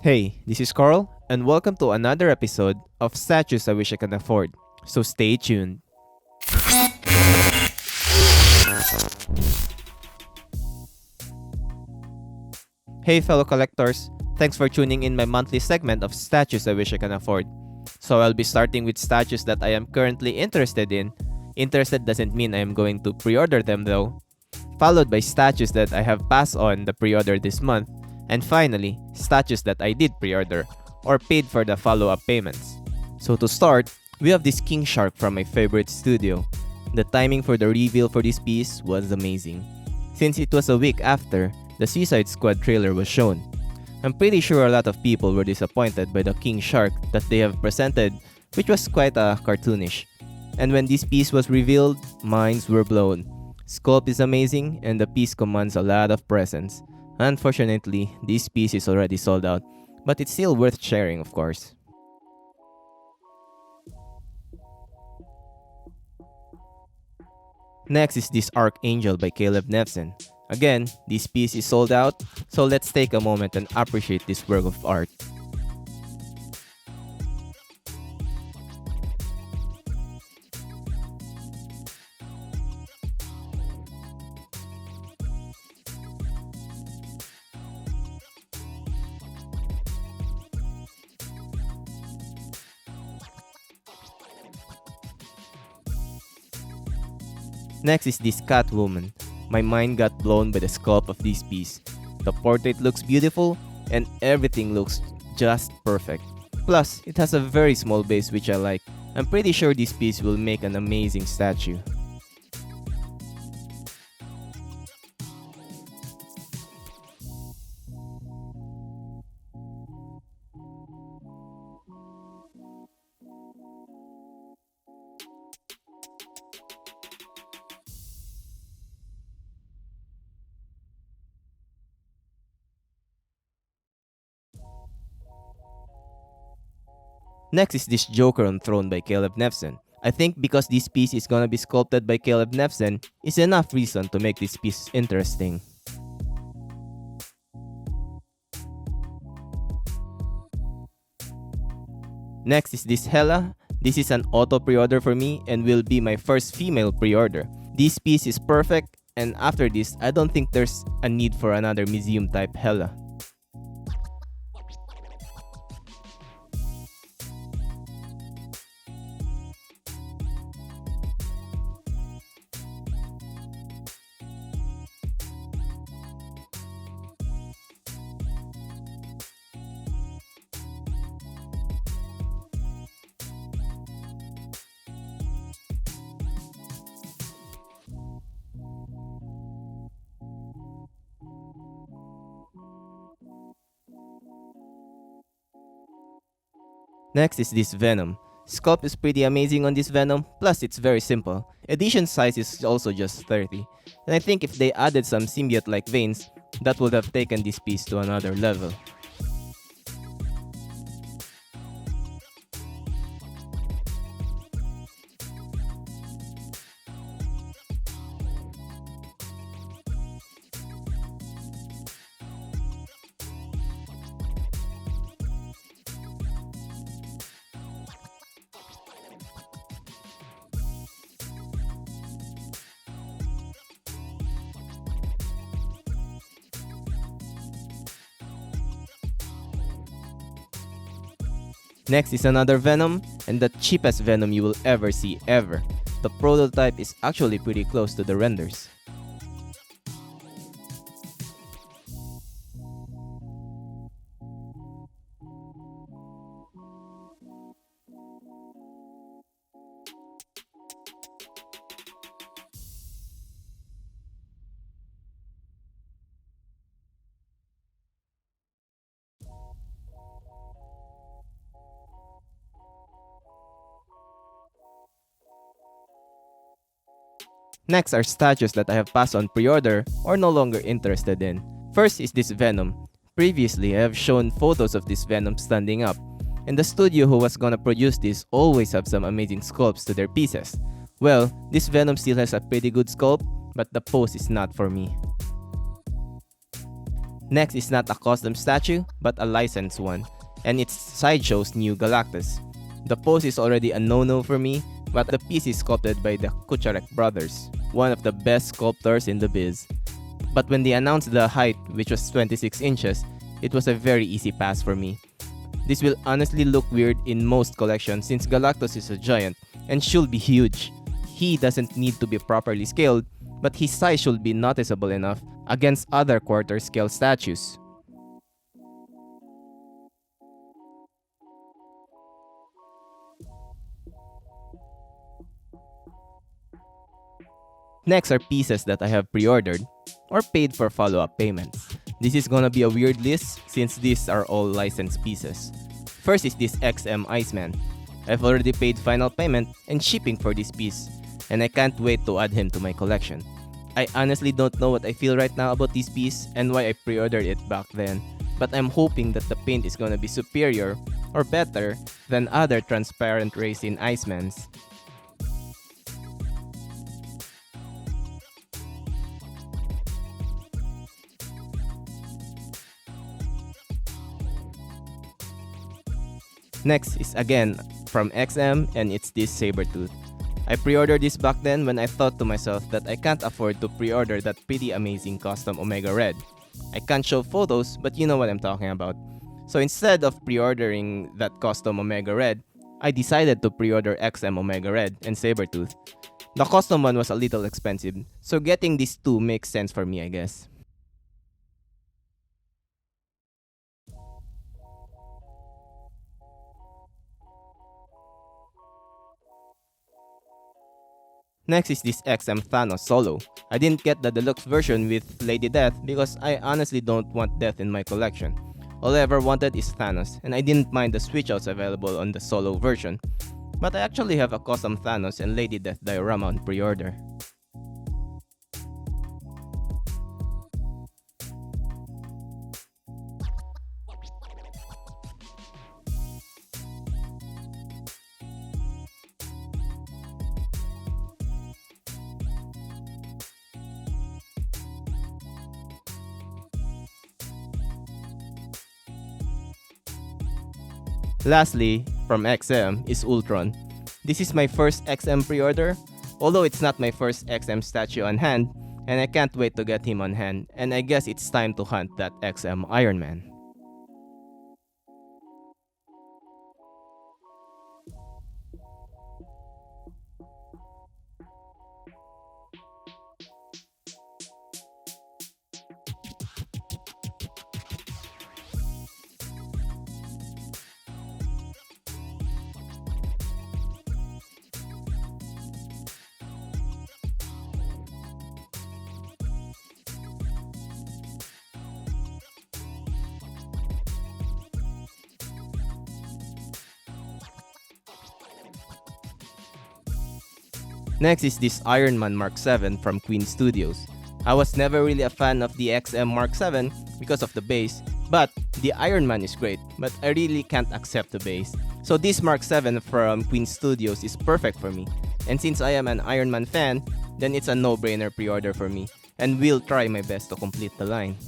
Hey, this is Carl, and welcome to another episode of Statues I Wish I Could Afford. So stay tuned. Hey fellow collectors, thanks for tuning in my monthly segment of Statues I Wish I Can Afford. So I'll be starting with statues that I am currently interested in. Interested doesn't mean I am going to pre-order them though. Followed by statues that I have passed on the pre-order this month. And finally, statues that I did pre-order or paid for the follow-up payments. So to start, we have this king shark from my favorite studio. The timing for the reveal for this piece was amazing, since it was a week after the Suicide Squad trailer was shown. I'm pretty sure a lot of people were disappointed by the king shark that they have presented, which was quite cartoonish. And when this piece was revealed, minds were blown. Sculpt is amazing and the piece commands a lot of presence. Unfortunately, this piece is already sold out, but it's still worth sharing, of course. Next is this Archangel by Caleb Nevson. Again, this piece is sold out, so let's take a moment and appreciate this work of art. Next is this Catwoman. My mind got blown by the sculpt of this piece. The portrait looks beautiful and everything looks just perfect. Plus, it has a very small base which I like. I'm pretty sure this piece will make an amazing statue. Next is this Joker on Throne by Caleb Nevson. I think because this piece is gonna be sculpted by Caleb Nevson is enough reason to make this piece interesting. Next is this Hela. This is an auto pre-order for me and will be my first female pre-order. This piece is perfect and after this I don't think there's a need for another museum type Hela. Next is this Venom. Sculpt is pretty amazing on this Venom, plus it's very simple. Edition size is also just 30. And I think if they added some symbiote-like veins, that would have taken this piece to another level. Next is another Venom, and the cheapest Venom you will ever see ever. The prototype is actually pretty close to the renders. Next are statues that I have passed on pre-order or no longer interested in. First is this Venom. Previously, I have shown photos of this Venom standing up, and the studio who was gonna produce this always have some amazing sculpts to their pieces. Well, this Venom still has a pretty good sculpt, but the pose is not for me. Next is not a custom statue, but a licensed one, and it's Sideshow's new Galactus. The pose is already a no-no for me, but the piece is sculpted by the Kucharek brothers, one of the best sculptors in the biz. But when they announced the height, which was 26 inches, it was a very easy pass for me. This will honestly look weird in most collections since Galactus is a giant and should be huge. He doesn't need to be properly scaled, but his size should be noticeable enough against other quarter scale statues. Next are pieces that I have pre-ordered or paid for follow-up payments. This is gonna be a weird list since these are all licensed pieces. First is this XM Iceman. I've already paid final payment and shipping for this piece, and I can't wait to add him to my collection. I honestly don't know what I feel right now about this piece and why I pre-ordered it back then, but I'm hoping that the paint is gonna be superior or better than other transparent resin Icemans. Next is again from XM, and it's this Sabretooth. I pre-ordered this back then when I thought to myself that I can't afford to pre-order that pretty amazing custom Omega Red. I can't show photos, but you know what I'm talking about. So instead of pre-ordering that custom Omega Red, I decided to pre-order XM Omega Red and Sabretooth. The custom one was a little expensive, so getting these two makes sense for me, I guess. Next is this XM Thanos Solo. I didn't get the deluxe version with Lady Death because I honestly don't want Death in my collection. All I ever wanted is Thanos, and I didn't mind the switch outs available on the Solo version. But I actually have a custom Thanos and Lady Death diorama on pre-order. Lastly, from XM is Ultron. This is my first XM pre-order, although it's not my first XM statue on hand, and I can't wait to get him on hand, and I guess it's time to hunt that XM Iron Man. Next is this Ironman Mark 7 from Queen Studios. I was never really a fan of the XM Mark 7 because of the base, but the Ironman is great, but I really can't accept the base. So this Mark 7 from Queen Studios is perfect for me. And since I am an Ironman fan, then it's a no-brainer pre-order for me, and will try my best to complete the line.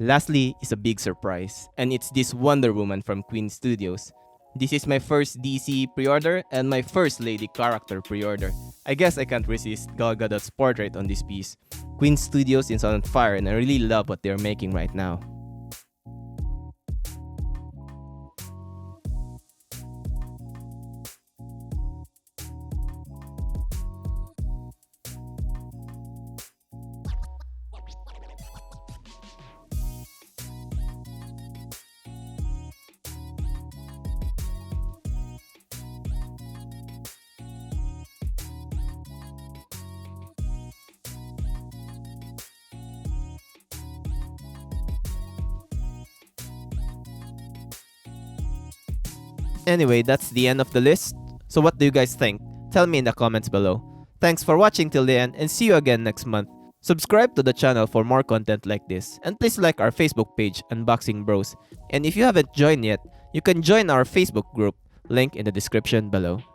Lastly is a big surprise, and it's this Wonder Woman from Queen Studios. This is my first DC pre-order and my first lady character pre-order. I guess I can't resist Gal Gadot's portrait on this piece. Queen Studios is on fire and I really love what they're making right now. Anyway, that's the end of the list. So what do you guys think? Tell me in the comments below. Thanks for watching till the end and see you again next month. Subscribe to the channel for more content like this, and please like our Facebook page, Unboxing Bros. And if you haven't joined yet, you can join our Facebook group, link in the description below.